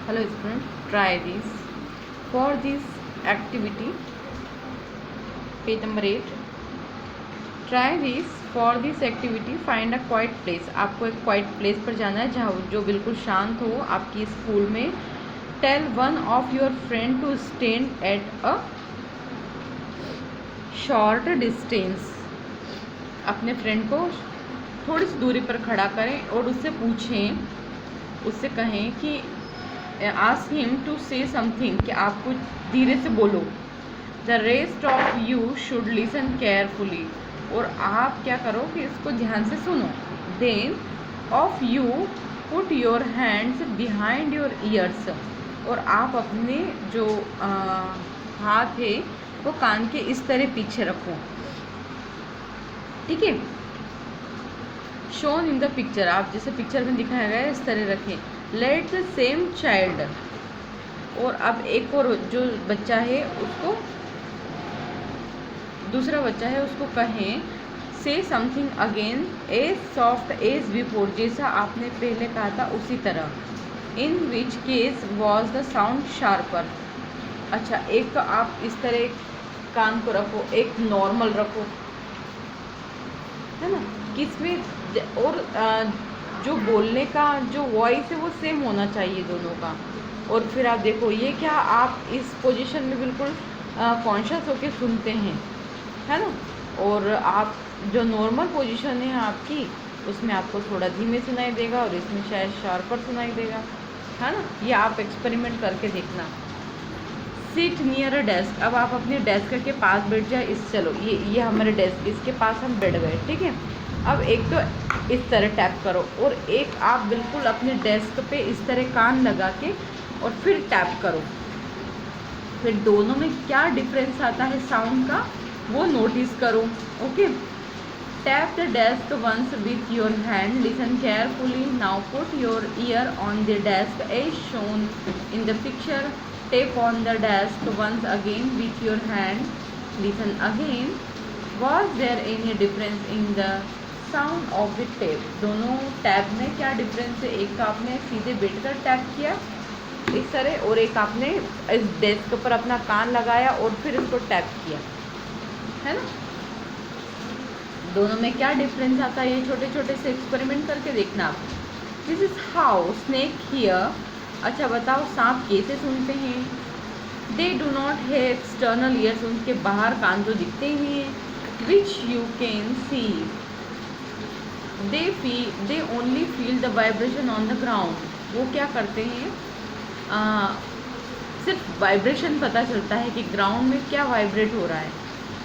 Hello student, try this. For this activity, page number 8. Try this. For this activity, find a quiet place. आपको एक quiet place पर जाना है जहाँ जो बिल्कुल शांत हो आपकी स्कूल में. Tell one of your friend to stand at a short distance. अपने फ्रेंड को थोड़ी सी दूरी पर खड़ा करें और उससे पूछें, उससे कहें कि ask him to say something, कि आप कुछ धीरे से बोलो. The rest of you should listen carefully, और आप क्या करो कि इसको ध्यान से सुनो. Then of you put your hands behind your ears, और आप अपने जो हाथ है वो कान के इस तरह पीछे रखो. ठीक है, शोन इन द पिक्चर, आप जैसे पिक्चर में दिखाया गया है इस तरह रखें. लेट द सेम चाइल्ड, और अब एक और जो बच्चा है उसको, दूसरा बच्चा है उसको कहें से something again as soft as before, जैसा आपने पहले कहा था उसी तरह. In which case was the sound sharper. अच्छा, एक तो आप इस तरह कान को रखो, एक नॉर्मल रखो, है ना, किसमें, और जो बोलने का जो वॉइस है वो सेम होना चाहिए दोनों का. और फिर आप देखो ये क्या, आप इस पोजीशन में बिल्कुल कॉन्शियस होके सुनते हैं, है ना. और आप जो नॉर्मल पोजीशन है आपकी उसमें आपको थोड़ा धीमे सुनाई देगा और इसमें शायद शार्पर सुनाई देगा, है ना. ये आप एक्सपेरिमेंट करके देखना. सिट नियर अ डेस्क, अब आप अपने डेस्क के पास बैठ जाए. चलो ये हमारे डेस्क, इसके पास हम बैठ गए. ठीक है, अब एक तो इस तरह टैप करो और एक आप बिल्कुल अपने डेस्क पे इस तरह कान लगा के और फिर टैप करो. फिर दोनों में क्या डिफरेंस आता है साउंड का वो नोटिस करो. Okay, tap the desk once with your hand, listen carefully. Now put your ear on the desk as shown in the picture. Tap on the desk once again with your hand. Listen again. Was there any difference in the sound of the tap? दोनों tap में क्या difference है? एक तो आपने सीधे बैठकर tap किया इस तरह, और एक आपने इस डेस्क पर अपना कान लगाया और फिर इसको टैप किया, है ना. दोनों में क्या डिफरेंस आता है, ये छोटे छोटे से एक्सपेरिमेंट करके देखना आप. This is how snake here. अच्छा बताओ, सांप कैसे सुनते हैं? They do not have external years, उनके बाहर कान तो दिखते ही नहीं है. Which you can see. They only feel the vibration on the ground. वो क्या करते हैं, सिर्फ वाइब्रेशन पता चलता है कि ग्राउंड में क्या वाइब्रेट हो रहा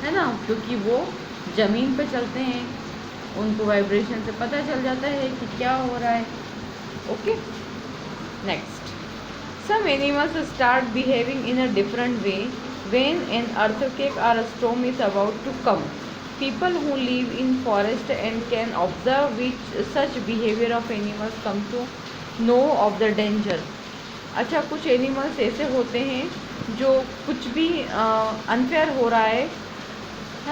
है ना, क्योंकि वो ज़मीन पे चलते हैं, उनको वाइब्रेशन से पता चल जाता है कि क्या हो रहा है. Okay, next. Some animals start behaving in a different way when an earthquake or a storm is about to come. People who live in forest and can observe which such behavior of animals come to know of the danger. अच्छा, कुछ animals ऐसे होते हैं जो कुछ भी unfair हो रहा है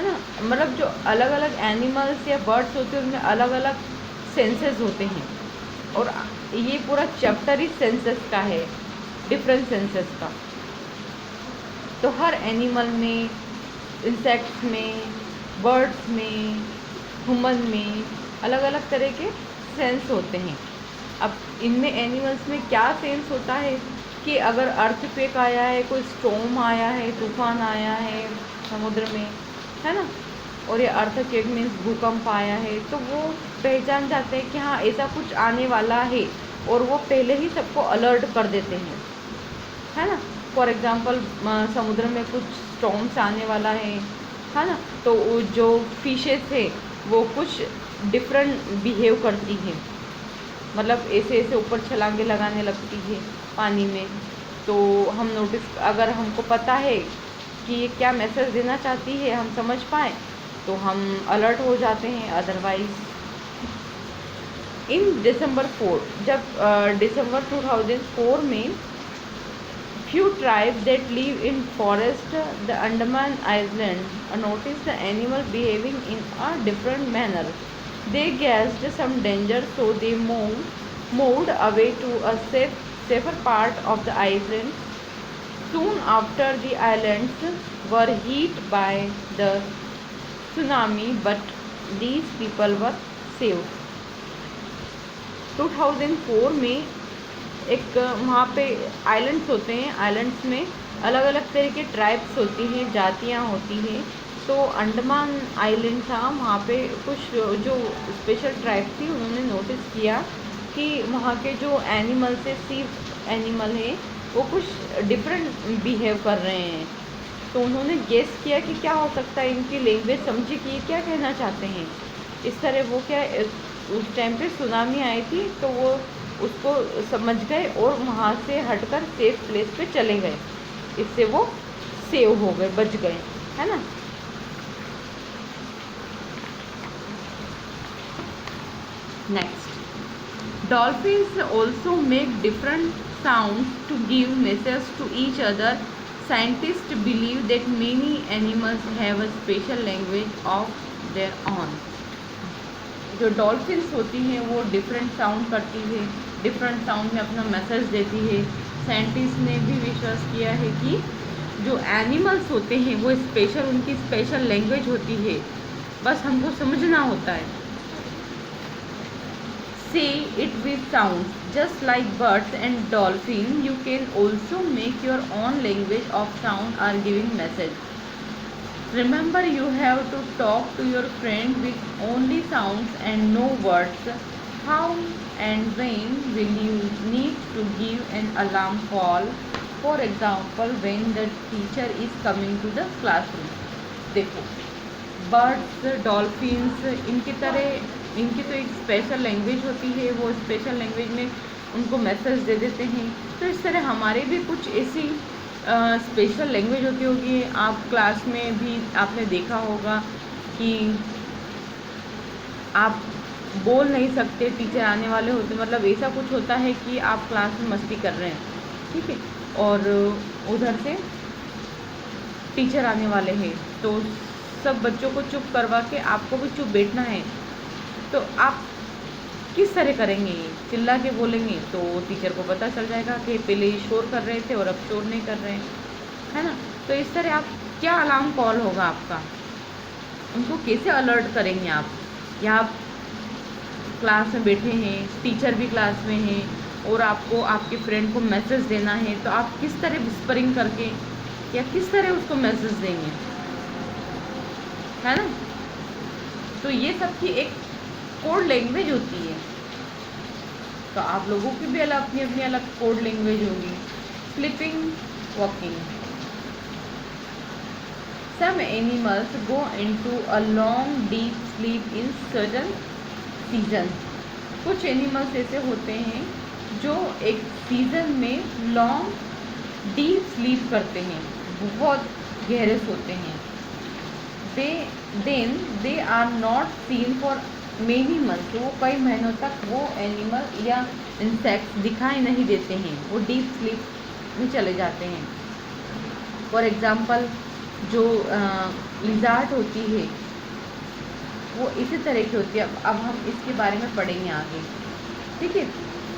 ना, मतलब जो अलग अलग एनिमल्स या बर्ड्स होते हैं उनमें अलग अलग सेंसेस होते हैं, और ये पूरा चैप्टर ही सेंसेस का है, डिफरेंट सेंसेस का. तो हर एनिमल में, इंसेक्ट्स में, बर्ड्स में, ह्यूमन में अलग अलग तरह के सेंस होते हैं. अब इनमें एनिमल्स में क्या सेंस होता है कि अगर अर्थक्वेक आया है, कोई स्टॉर्म आया है, तूफान आया है समुद्र में, है ना, और ये अर्थक्वेक मीन्स भूकंप आया है, तो वो पहचान जाते हैं कि हाँ ऐसा कुछ आने वाला है, और वो पहले ही सबको अलर्ट कर देते हैं, है ना. फॉर एग्ज़ाम्पल समुद्र में कुछ स्टॉर्म्स आने वाला है ना, तो जो फिशेस है वो कुछ डिफरेंट बिहेव करती है, मतलब ऐसे ऐसे ऊपर छलांगे लगाने लगती है पानी में. तो हम नोटिस, अगर हमको पता है कि ये क्या मैसेज देना चाहती है, हम समझ पाएँ तो हम अलर्ट हो जाते हैं. अदरवाइज इन दिसंबर 4, जब दिसंबर 2004 में few tribes that live in forest, the Andaman Island, noticed the animal behaving in a different manner. They guessed some danger, so they moved away to a safe safer part of the island. Soon after, the islands were hit by the tsunami, but these people were saved. 2004 में एक वहाँ पे islands होते हैं, islands में अलग अलग तरह के ट्राइब्स होती हैं, जातियाँ होती हैं। तो अंडमान आइलैंड था, वहाँ पे कुछ जो स्पेशल ट्राइब थी उन्होंने नोटिस किया कि वहाँ के जो एनिमल्स है, सी एनिमल है, वो कुछ डिफरेंट बिहेव कर रहे हैं। तो उन्होंने गेस किया कि क्या हो सकता है, इनकी लैंग्वेज समझी कि ये क्या कहना चाहते हैं। इस तरह वो क्या, उस टाइम पे सुनामी आई थी तो वो उसको समझ गए और वहाँ से हटकर सेफ प्लेस पे चले गए। इससे वो सेव हो गए, बच गए, है ना। Next, dolphins also make different sounds to give message to each other. Scientists believe that many animals have a special language of their own. जो डॉल्फिन्स होती हैं वो डिफरेंट साउंड करती है, डिफरेंट साउंड में अपना मैसेज देती है। साइंटिस्ट ने भी विश्वास किया है कि जो एनिमल्स होते हैं वो स्पेशल, उनकी स्पेशल लैंग्वेज होती है, बस हमको समझना होता है। Say it with sounds. Just like birds and dolphins, you can also make your own language of sound or giving message. Remember, you have to talk to your friend with only sounds and no words. How and when will you need to give an alarm call? For example, when the teacher is coming to the classroom. देखो, birds, dolphins, इनकी तो एक special language होती है, वो special language में उनको message दे देते हैं। तो इस तरह हमारे भी कुछ ऐसी स्पेशल लैंग्वेज होती होगी। आप क्लास में भी आपने देखा होगा कि आप बोल नहीं सकते, टीचर आने वाले होते, मतलब ऐसा कुछ होता है कि आप क्लास में मस्ती कर रहे हैं, ठीक है, और उधर से टीचर आने वाले हैं, तो सब बच्चों को चुप करवा के आपको भी चुप बैठना है। तो आप किस तरह करेंगे? चिल्ला के बोलेंगे तो टीचर को पता चल जाएगा कि पहले शोर कर रहे थे और अब शोर नहीं कर रहे हैं, है ना। तो इस तरह आप क्या अलार्म कॉल होगा आपका, उनको कैसे अलर्ट करेंगे आप? या आप क्लास में बैठे हैं, टीचर भी क्लास में हैं और आपको आपके फ्रेंड को मैसेज देना है, तो आप किस तरह विस्परिंग करके या किस तरह उसको मैसेज देंगे, है ना। तो ये सब की एक कोड लैंग्वेज होती है। तो आप लोगों की भी अलग अपनी अपनी अलग कोड लैंग्वेज होगी। Sleeping, walking. Some animals go into a long deep sleep in certain season. कुछ एनिमल्स ऐसे होते हैं जो एक सीजन में लॉन्ग डीप स्लीप करते हैं, बहुत गहरे सोते हैं। They are not seen for many months. वो कई महीनों तक वो एनिमल या इंसेक्ट्स दिखाई नहीं देते हैं, वो डीप स्लीप में चले जाते हैं। फॉर एग्ज़ाम्पल, जो लिज़ार्ड होती है वो इसी तरह की होती है। अब हम इसके बारे में पढ़ेंगे आगे, ठीक है।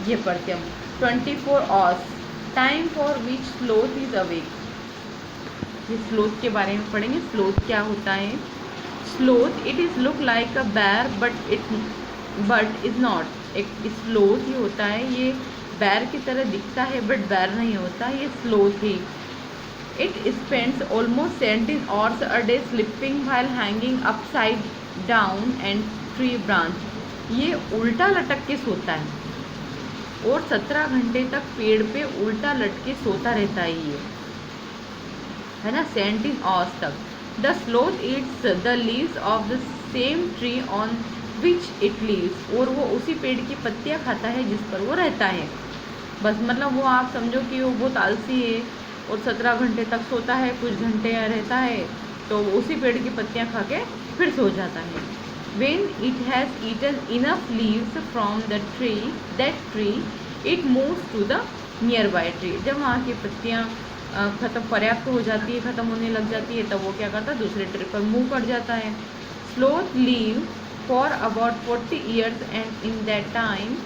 ये पढ़ते हम 24 hours, time for which sloth is awake. ये स्लोथ के बारे में पढ़ेंगे। स्लोथ क्या होता है? Sloth, it is look like अ बैर बट इज़ नॉट। एक स्लोथ ही होता है, ये बैर की तरह दिखता है बट बैर नहीं होता, ये sloth he. It spends almost 17 hours a day sleeping while hanging upside down and tree branch. ये उल्टा लटक के सोता है और 17 घंटे तक पेड़ पे उल्टा लटक के सोता रहता है ये, है ना, 17 आवर्स तक। The sloth eats the leaves of the same tree on which it leaves. और वो उसी पेड़ की पत्तियाँ खाता है जिस पर वो रहता है। बस मतलब वो आप समझो कि वो बहुत आलसी है और 17 घंटे तक सोता है, कुछ घंटे रहता है तो उसी पेड़ की पत्तियाँ खा के फिर सो जाता है। When it has eaten enough leaves from the tree, that tree, it moves to the nearby tree. जब वहाँ की पत्तियाँ ख़त्म, पर्याप्त हो जाती है, ख़त्म होने लग जाती है, तब वो क्या करता है, दूसरे ट्री पर मूव कर जाता है। Sloth live for about 40 years and in that time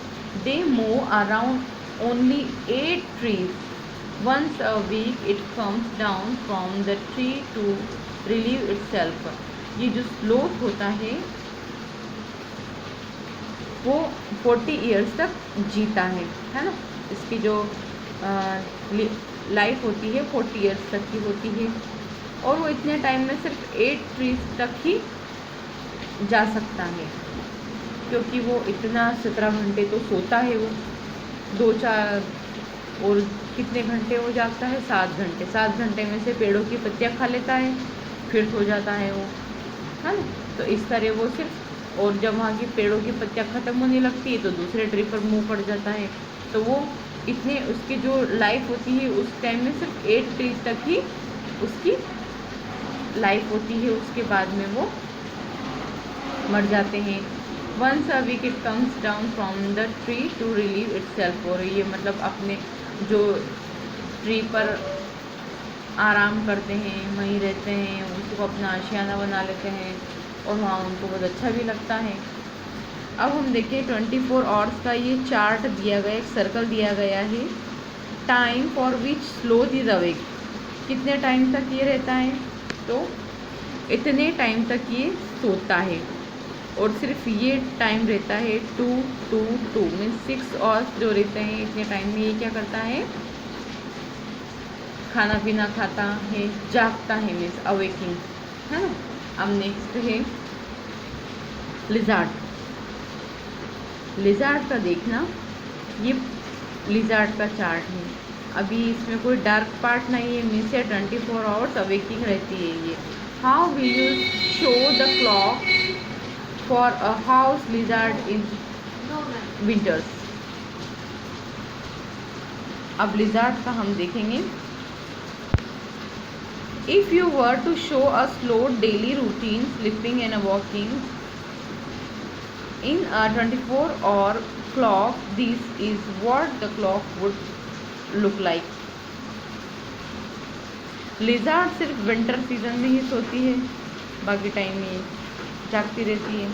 they move around only 8 trees. Once a week it comes down from the tree to relieve itself. ये जो स्लोथ होता है वो 40 ईयर्स तक जीता है ना। इसकी जो लाइफ होती है 40 ईयर्स तक की होती है, और वो इतने टाइम में सिर्फ 8 ट्रीज तक ही जा सकता है, क्योंकि वो इतना 17 घंटे तो सोता है वो, 2-4 और कितने घंटे वो जागता है, 7 घंटे। 7 घंटे में से पेड़ों की पत्तियाँ खा लेता है, फिर सो जाता है वो, है ना। तो इस तरह वो सिर्फ, और जब वहाँ की पेड़ों की पत्तियाँ ख़त्म होने लगती है तो दूसरे ट्री पर मूव पड़ जाता है। तो वो इतने, उसकी जो लाइफ होती है उस टाइम में सिर्फ 8 ट्रीज तक ही उसकी लाइफ होती है, उसके बाद में वो मर जाते हैं। Once a week it comes down from the tree to relieve itself. और ये मतलब अपने जो ट्री पर आराम करते हैं, वहीं रहते हैं, उसको अपना आशियाना बना लेते हैं, और वहाँ उनको बहुत अच्छा भी लगता है। अब हम देखें 24 आवर्स का ये चार्ट दिया गया, एक सर्कल दिया गया है। Time for which sloth is awake, कितने टाइम तक ये रहता है, तो इतने टाइम तक ये सोता है, और सिर्फ ये टाइम रहता है 2-2-2 मीन्स 6 आवर्स जो रहते हैं, इतने टाइम में ये क्या करता है, खाना पीना खाता है, जागता है, मीन्स अवेकिंग, है ना। अब नेक्स्ट है लिजार्ड। लिजार्ड का देखना, ये लिजार्ड का चार्ट है। अभी इसमें कोई डार्क पार्ट नहीं है, मीन्स 24 आवर्स अवेकिंग रहती है ये। How will you show the clock for a house lizard in winters. अब लिजार्ड का हम देखेंगे। If you were to show a slow daily routine, sleeping and walking in a 24-hour clock, this is what the clock would look like. Lizard सिर्फ winter season में ही सोती है, बाकी time में जागती रहती है।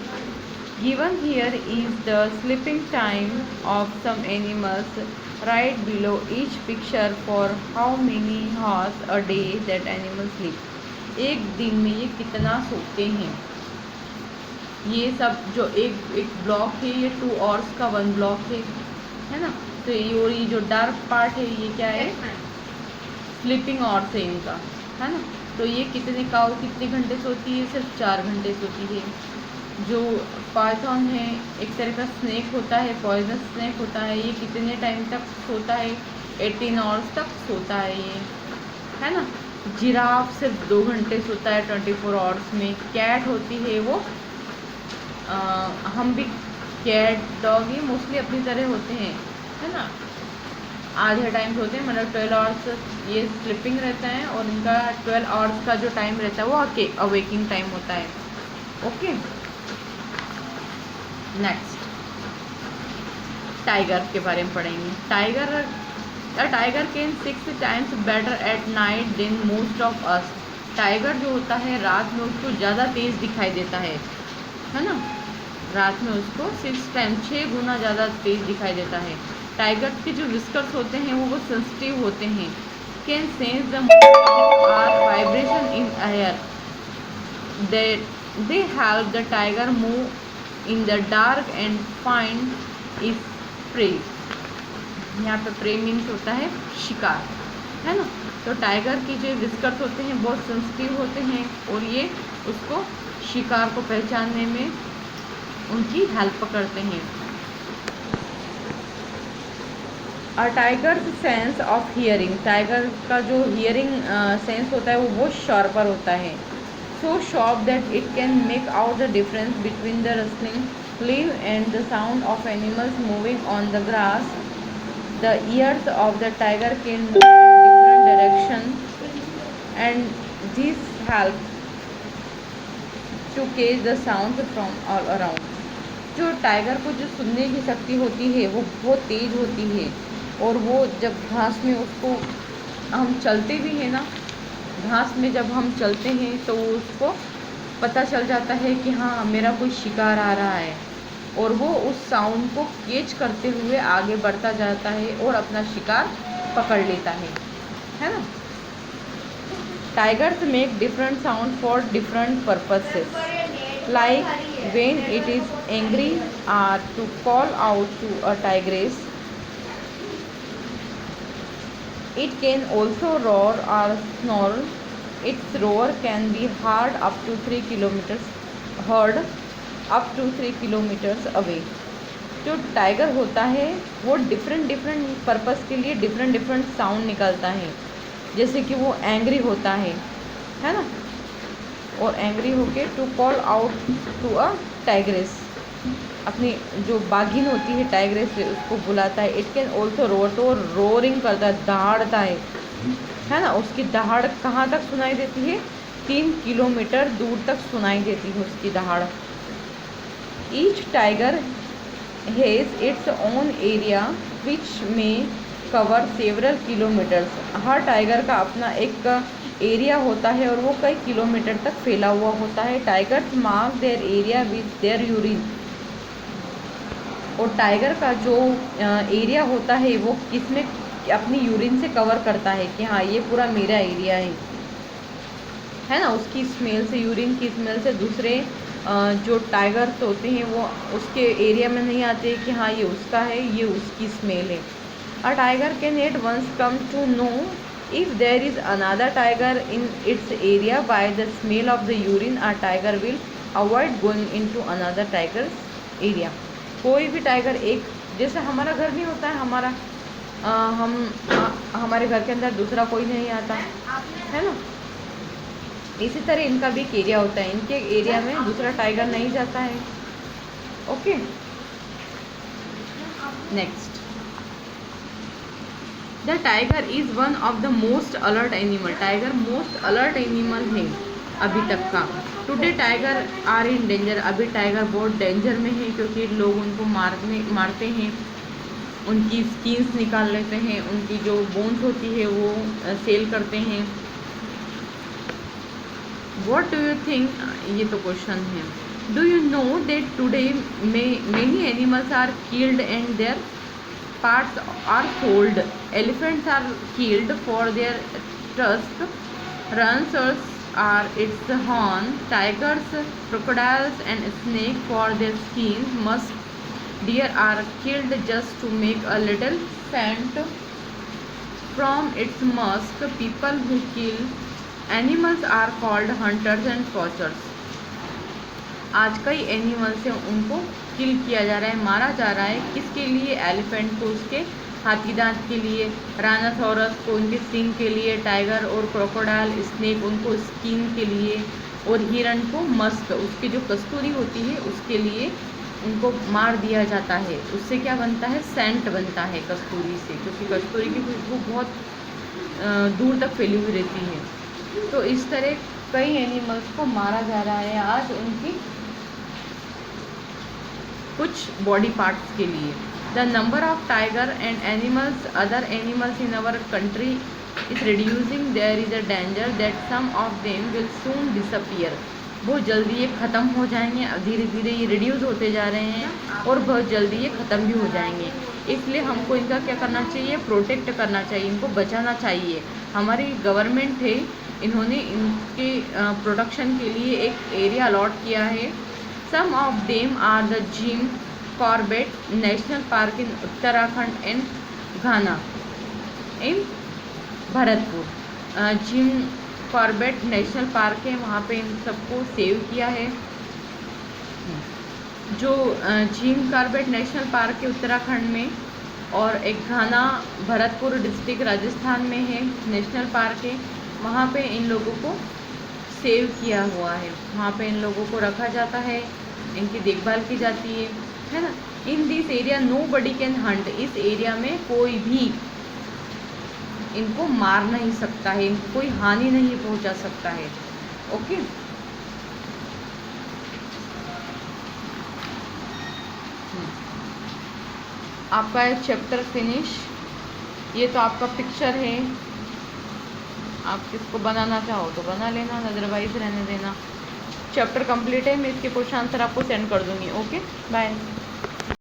Given here is the sleeping time of some animals right below each picture for how many hours a day that animals sleep. एक दिन में ये कितना सोते हैं, ये सब जो एक ब्लॉक है, ये 2 आवर्स का 1 ब्लॉक है ना। तो ये, और ये जो डार्क पार्ट है ये क्या है, स्लीपिंग आवर्स है इनका, है ना। तो ये कितने काऊ कितने घंटे सोती है, सिर्फ 4 घंटे सोती है। जो पाइथन है, एक तरह का स्नेक होता है, पॉइजनस स्नेक होता है, ये कितने टाइम तक सोता है, 18 आवर्स तक सोता है ये, है ना। जिराफ सिर्फ 2 घंटे सोता है 24 आवर्स में। कैट होती है वो, हम भी कैट डॉग ये मोस्टली अपनी तरह होते हैं, है ना, आधे टाइम सोते हैं, मतलब 12 आवर्स ये स्लीपिंग रहता है, और इनका 12 आवर्स का जो टाइम रहता है वो अवेकिंग टाइम होता है। ओके, नेक्स्ट टाइगर के बारे में पढ़ेंगे। Tiger can 6 times better at night than most of us. Tiger जो होता है रात में उसको ज़्यादा तेज़ दिखाई देता है ना। रात में उसको 6 गुना ज़्यादा तेज़ दिखाई देता है। टाइगर के जो विस्कर्स होते हैं वो सेंसिटिव होते हैं। Can sense the vibration in air, they help the tiger move in the dark and find is prey. यहाँ पे प्रे मीन्स होता है शिकार, है ना। तो टाइगर की जो विस्कर्स होते हैं बहुत सेंसिटिव होते हैं, और ये उसको शिकार को पहचानने में उनकी हेल्प करते हैं। A tiger's sense of hearing, tiger का जो हियरिंग सेंस होता है वो बहुत शार्पर होता है। So sharp that it can make out the difference between the rustling leaf and the sound of animals moving on the grass. The ears of the tiger can move in different directions, and this helps to catch the sounds from all around. जो tiger को जो सुनने की शक्ति होती है वो बहुत तेज़ होती है, और वो जब घास में उसको हम चलते भी हैं ना, घास में जब हम चलते हैं तो उसको पता चल जाता है कि हाँ मेरा कोई शिकार आ रहा है, और वो उस साउंड को कैच करते हुए आगे बढ़ता जाता है और अपना शिकार पकड़ लेता है ना। Tigers make different sound for different purposes, like when it is angry or to call out to a tigress. It can also roar or snarl. Its roar can be heard up to 3 kilometers away. जो tiger होता है वो different purpose के लिए different sound निकालता है. जैसे कि वो एंग्री होता है ना, और एंग्री होके to call out to a tigress, अपनी जो बाघिन होती है टाइग्रेस से उसको बुलाता है. इट कैन ऑल्सो रोर, तो रोरिंग करता है, दहाड़ता है ना. उसकी दहाड़ कहाँ तक सुनाई देती है? 3 किलोमीटर दूर तक सुनाई देती है उसकी दहाड़. Each tiger has its own area which में कवर सेवरल किलोमीटर्स. हर टाइगर का अपना एक एरिया होता है और वो कई किलोमीटर तक फैला हुआ होता है. Tigers mark their area with their urine. और टाइगर का जो एरिया होता है वो किसमें अपनी यूरिन से कवर करता है कि हाँ ये पूरा मेरा एरिया है ना. उसकी स्मेल से, यूरिन की स्मेल से दूसरे जो टाइगर्स होते हैं वो उसके एरिया में नहीं आते कि हाँ ये उसका है, ये उसकी स्मेल है. A tiger can at once come to know if there is another tiger in its area by the smell of the urine. A tiger will avoid going into another tiger's area. कोई भी tiger, एक जैसे हमारा घर नहीं होता है, हमारे घर के अंदर दूसरा कोई नहीं आता है ना, इसी तरह इनका भी एक एरिया होता है. इनके एरिया में दूसरा टाइगर नहीं जाता है. Okay, next. The tiger is one of the most alert animal. Tiger most alert animal है अभी तक का. Today tiger are in danger. अभी टाइगर बहुत डेंजर में है क्योंकि लोग उनको मारते हैं, उनकी स्किन्स निकाल लेते हैं, उनकी जो बोन्स होती है वो सेल करते हैं. व्हाट डू यू थिंक, ये तो क्वेश्चन है. Do you know that today many animals are killed and their parts are sold. Elephants are killed for their tusks. Rhinoceros are its horn. Tigers, crocodiles and snakes for their skin. Musk deer are killed just to make a little scent from its musk. People who kill animals are called hunters and poachers. आज कई animals हैं उनको किल किया जा रहा है, मारा जा रहा है. किसके लिए? एलिफेंट को उसके हाथी दांत के लिए, राइनोसोरस को उनके सींग के लिए, टाइगर और क्रोकोडाइल, स्नेक उनको स्किन के लिए, और हिरन को मस्क, उसकी जो कस्तूरी होती है उसके लिए उनको मार दिया जाता है. उससे क्या बनता है? सेंट बनता है कस्तूरी से, क्योंकि कस्तूरी की खुशबू बहुत दूर तक फैली हुई रहती है. तो इस तरह कई एनिमल्स को मारा जा रहा है आज उनकी कुछ बॉडी पार्ट्स के लिए. The number of tiger and animals other animals in our country is reducing. There is a danger that some of them will soon disappear. बहुत जल्दी ये ख़त्म हो जाएंगे, धीरे धीरे ये रिड्यूस होते जा रहे हैं और बहुत जल्दी ये ख़त्म भी हो जाएंगे. इसलिए हमको इनका क्या करना चाहिए? प्रोटेक्ट करना चाहिए, इनको बचाना चाहिए. हमारी गवर्नमेंट है, इन्होंने इनके प्रोटेक्शन के लिए एक एरिया अलॉट किया है. Some of them are the Jim Corbett National Park in Uttarakhand and Ghana in Bharatpur. Jim Corbett national park है, वहाँ पे इन सबको सेव किया है. जो जिम कॉर्बेट नेशनल पार्क है उत्तराखंड में, और एक घाना भरतपुर डिस्ट्रिक्ट राजस्थान में है नेशनल पार्क है. वहाँ पे इन लोगों को सेव किया हुआ है, वहाँ पे इन लोगों को रखा जाता है, इनकी देखभाल की जाती है ना. In this area nobody can hunt. इस एरिया में कोई भी इनको मार नहीं सकता है, इनको कोई हानि नहीं पहुंचा सकता है. ओके, आपका एक चैप्टर फिनिश. ये तो आपका पिक्चर है, आप किसको बनाना चाहो तो बना लेना, अदरवाइज रहने देना. चैप्टर कंप्लीट है, मैं इसके क्वेश्चन आंसर आपको सेंड कर दूँगी. Okay, bye.